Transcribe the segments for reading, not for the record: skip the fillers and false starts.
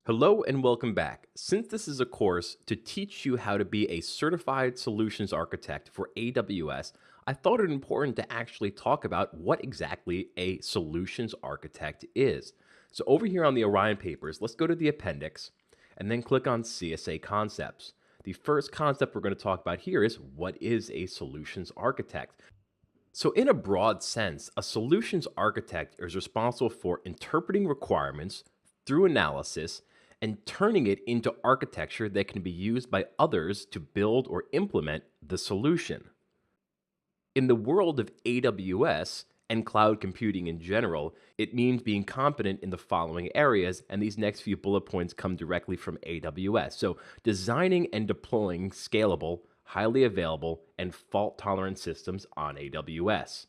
Hello and welcome back. Since this is a course to teach you how to be a certified solutions architect for AWS, I thought it important to actually talk about what exactly a solutions architect is. So over here on the Orion papers, let's go to the appendix and then click on CSA concepts. The first concept we're going to talk about here is what is a solutions architect? So in a broad sense, a solutions architect is responsible for interpreting requirements through analysis and turning it into architecture that can be used by others to build or implement the solution. In the world of AWS and cloud computing in general, it means being competent in the following areas, and these next few bullet points come directly from AWS. So, designing and deploying scalable, highly available, and fault tolerant systems on AWS.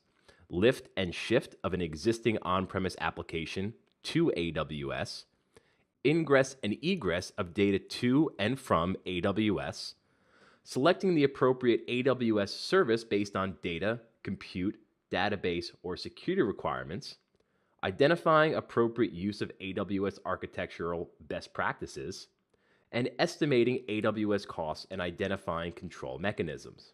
Lift and shift of an existing on premise application to AWS. Ingress and egress of data to and from AWS, selecting the appropriate AWS service based on data, compute, database, or security requirements, identifying appropriate use of AWS architectural best practices, and estimating AWS costs and identifying control mechanisms.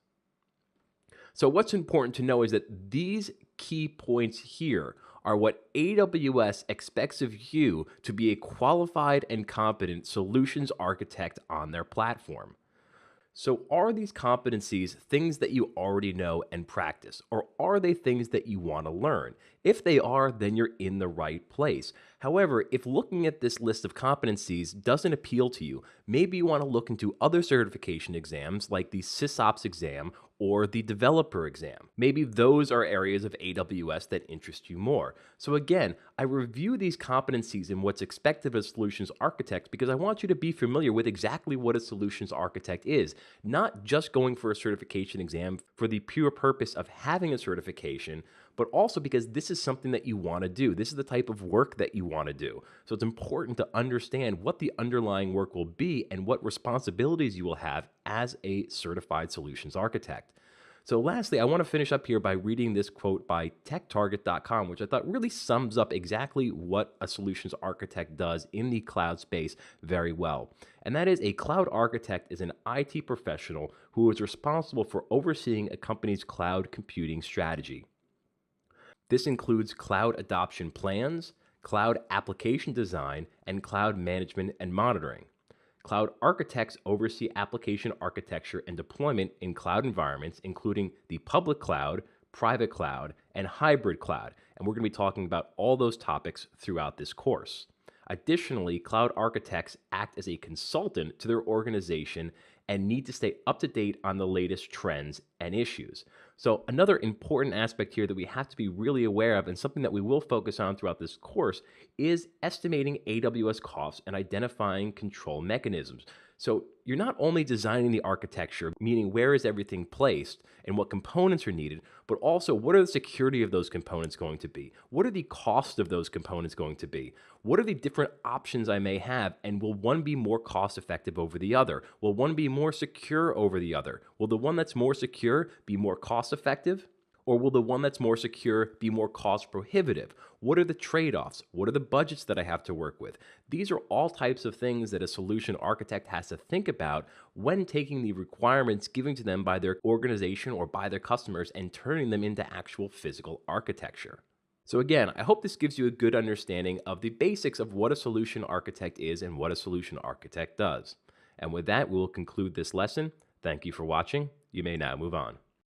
So what's important to know is that these key points here are what AWS expects of you to be a qualified and competent solutions architect on their platform. So, are these competencies things that you already know and practice, or are they things that you want to learn? If they are, then you're in the right place. However, if looking at this list of competencies doesn't appeal to you, maybe you want to look into other certification exams like the SysOps exam or the developer exam. Maybe those are areas of AWS that interest you more. So again, I review these competencies and what's expected of a solutions architect because I want you to be familiar with exactly what a solutions architect is, not just going for a certification exam for the pure purpose of having a certification, but also because this is something that you want to do. This is the type of work that you want to do. So it's important to understand what the underlying work will be and what responsibilities you will have as a certified solutions architect. So lastly, I want to finish up here by reading this quote by techtarget.com, which I thought really sums up exactly what a solutions architect does in the cloud space very well. And that is, a cloud architect is an IT professional who is responsible for overseeing a company's cloud computing strategy. This includes cloud adoption plans, cloud application design, and cloud management and monitoring. Cloud architects oversee application architecture and deployment in cloud environments, including the public cloud, private cloud, and hybrid cloud. And we're going to be talking about all those topics throughout this course. Additionally, cloud architects act as a consultant to their organization and need to stay up to date on the latest trends and issues. So, another important aspect here that we have to be really aware of, and something that we will focus on throughout this course, is estimating AWS costs and identifying control mechanisms. So, you're not only designing the architecture, meaning where is everything placed and what components are needed, but also what are the security of those components going to be? What are the cost of those components going to be? What are the different options I may have? And will one be more cost effective over the other? Will one be more secure over the other? Will the one that's more secure be more cost effective? Or will the one that's more secure be more cost prohibitive? What are the trade offs? What are the budgets that I have to work with? These are all types of things that a solution architect has to think about when taking the requirements given to them by their organization or by their customers and turning them into actual physical architecture. So, again, I hope this gives you a good understanding of the basics of what a solution architect is and what a solution architect does. And with that, we will conclude this lesson. Thank you for watching. You may now move on.